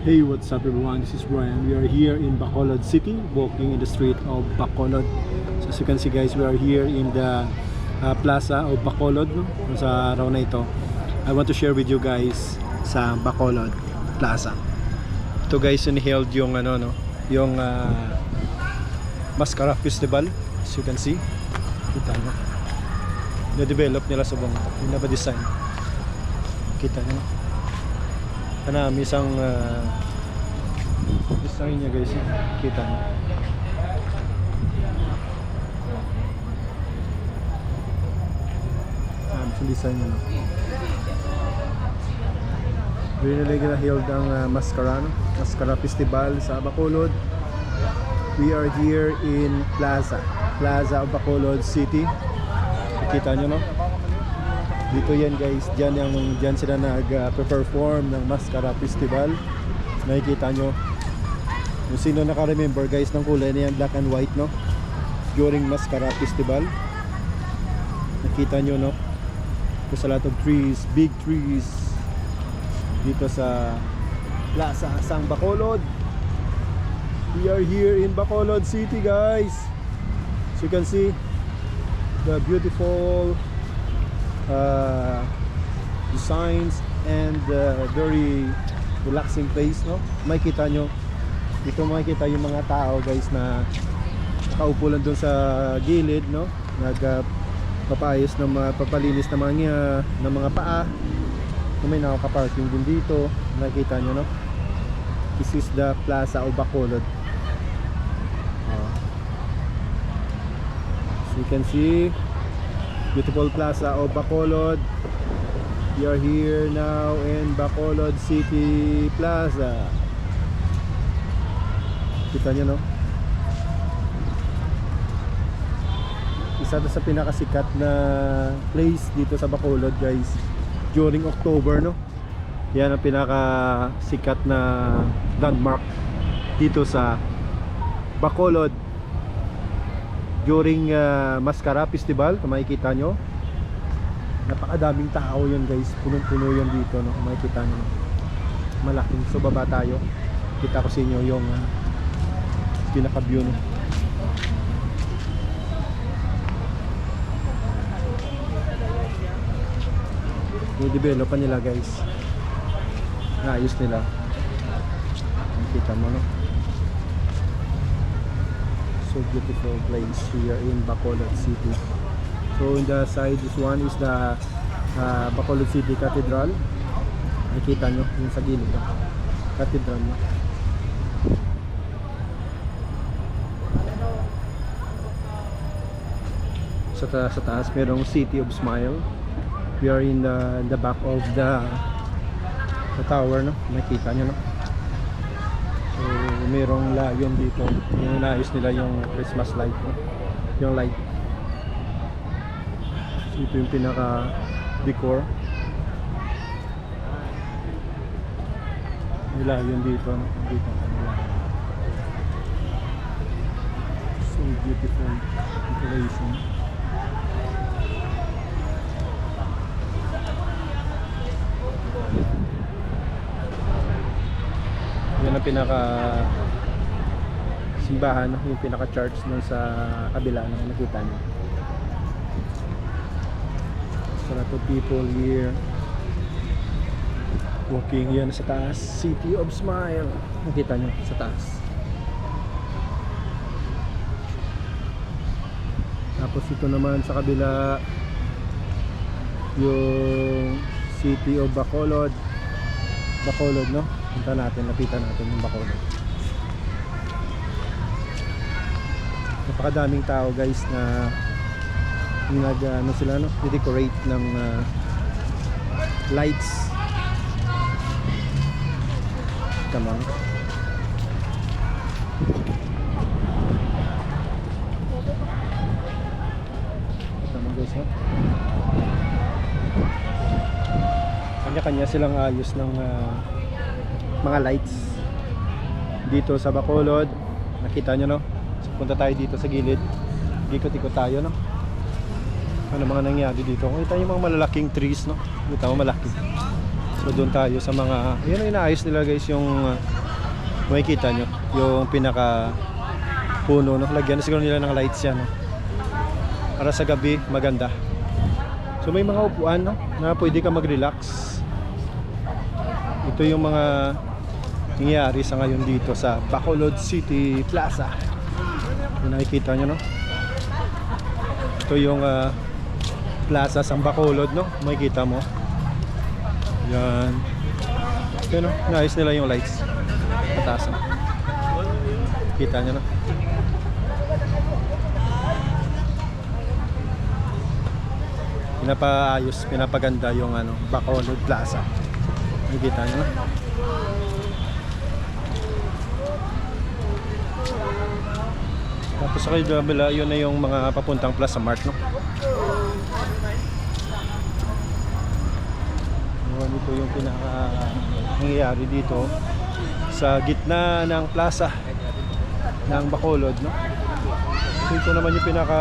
Hey, what's up everyone? This is Brian. We are here in Bacolod City, walking in the street of Bacolod. So as you can see guys, we are here in the plaza of Bacolod, no? Sa araw na ito, I want to share with you guys sa Bacolod Plaza. Ito guys, held yung ano no, yung Mascara Festival. As you can see, kita nyo, na-develop nila sa buong, na-design. Kita nyo. Kanami isang design niya guys, kita nyo. Isang design niya, no? Really gonna held ang Mascara, no? Mascara Festival sa Bacolod. We are here in Plaza of Bacolod City. Kita nyo, no? Dito yan guys, dyan sila nag-perform ng Mascara Festival. Nakikita nyo kung sino naka-remember guys ng kulay na yan, black and white, no? During Mascara Festival, nakita nyo, no? There's a lot of trees, big trees dito sa Plaza Sang Bacolod. We are here in Bacolod City guys. As you can see, the beautiful designs and very relaxing place, no? Makikita nyo dito, makikita yung mga tao guys na nakaupo lang dun sa gilid, no? Nagpapayos ng mga papalinis ng mga paa. May nakaka-parking din dito, nakikita nyo, no? This is the Plaza of Bacolod. So you can see beautiful Plaza of Bacolod. We are here now in Bacolod City Plaza. Kita nyo, no? Isa to sa pinakasikat na place dito sa Bacolod guys during October, no? Yan ang pinakasikat na landmark dito sa Bacolod during Mascara Festival. Kung makikita nyo, napakadaming tao yun guys, punong-puno yun dito, no? Kung makikita nyo, no? Malaking. So baba tayo, kita ko sa inyo yung pinaka-view, no? I-develop pa nila guys, naayos nila, makikita mo, no? So beautiful place here in Bacolod City. So in the side, this one is the Bacolod City Cathedral. Nakita nyo yung sa gilid, no? Cathedral, no? Sa taas merong City of Smile. We are in the back of the tower, no? Nakita nyo, no? So merong layon dito, yung naayos nila yung Christmas light, no? Yung light. So ito yung pinaka decor. Yung layon dito, no? Dito. So beautiful decoration. Yan ang pinaka simbahan, yung pinaka church nun sa kabila, no? Nakita nyo. So a lot of people here walking. Yan sa taas, City of Smile. Nakita nyo sa taas. Tapos ito naman sa kabila, yung City of Bacolod, no? Punta natin, lapitan natin yung Bacolod. Napakadaming tao guys na ano sila, no? I-decorate ng lights. Tamang. Tamang guys, no? Kanya-kanya silang ayos ng mga lights dito sa Bacolod. Nakita nyo, no? So, punta tayo dito sa gilid, ikot-ikot tayo, no? Ano mga nangyari dito? Kita yung mga malalaking trees, no? Kita mo malaki. So doon tayo sa mga, yun ang inaayos nila guys, yung makikita nyo, yung pinaka puno, no? Lagyan na siguro nila ng lights yan, no? Para sa gabi maganda. So may mga upuan, no? Na pwede ka mag-relax. Ito yung mga nangyayari sa ngayon dito sa Bacolod City Plaza. Yung nakikita nyo, no? Ito yung plaza sa Bacolod, no? Makikita mo yan. Ito, no? Naayos nila yung lights pataas, no? Kita nyo, no? Pinapaayos, pinapaganda yung Bacolod Plaza. Nakikita nyo, no? Tapos sa kayo kabila, yun na yung mga papuntang Plaza Mart, no? Ito yung pinaka nangyayari dito sa gitna ng plaza ng Bacolod, no? So ito naman yung pinaka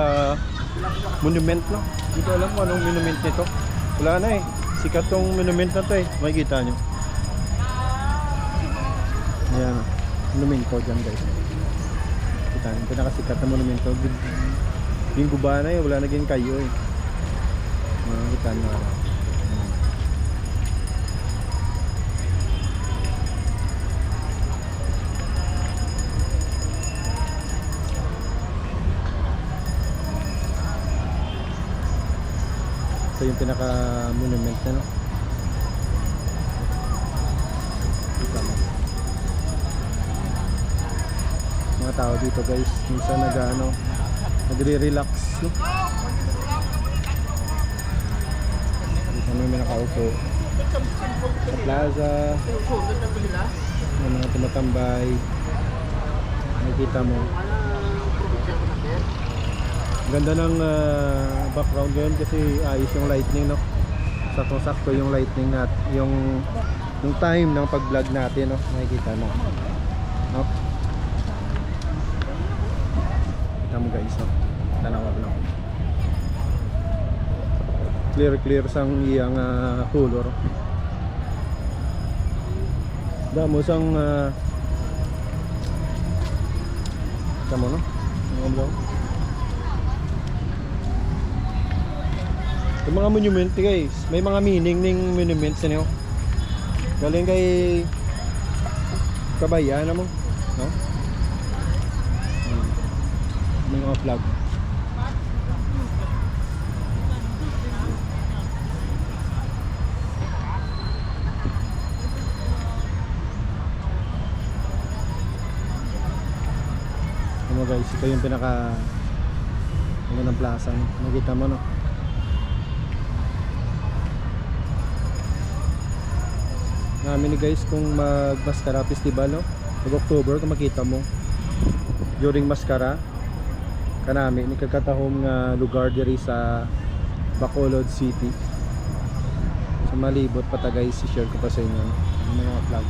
monument, no? Hindi ko alam kung anong monument nito. Wala na eh. Sikat tong monument na to eh. Makikita nyo. Ayan. Monumento dyan guys. Kita nyo. Pinakasikat na monumento. Yung guba na eh. Wala naging kayo eh. Makikita nyo. Ito yung pinaka monument na, no? Ito, no? Mga tao dito guys, minsan nagre-relax, no? Dito may nakaupo sa plaza, may mga tumatambay. Nakikita mo ganda ng background ngayon kasi ayos yung lightning, no? Sakto-sakto yung lightning nat yung time ng pag-vlog natin, no? Nakikita mo, no? Kita mo guys, no? Tanawag lang. Clear sang iyang color. Damo sang kita mo, no? Yung mga monument guys, may mga meaning ng monuments niyo. Galing kay kabayan mo, no? May mga flag. Ano guys, ito yung pinaka ng plaza, no? Nakita mo, no? Namin ni guys kung mag-Mascara Festival, no? Pag-October, kung makita mo during Mascara kanami ni kagkatahong lugar diri sa Bacolod City. So malibot pa ta guys, i-share ko pa sa inyo, no? Yung mga vlog.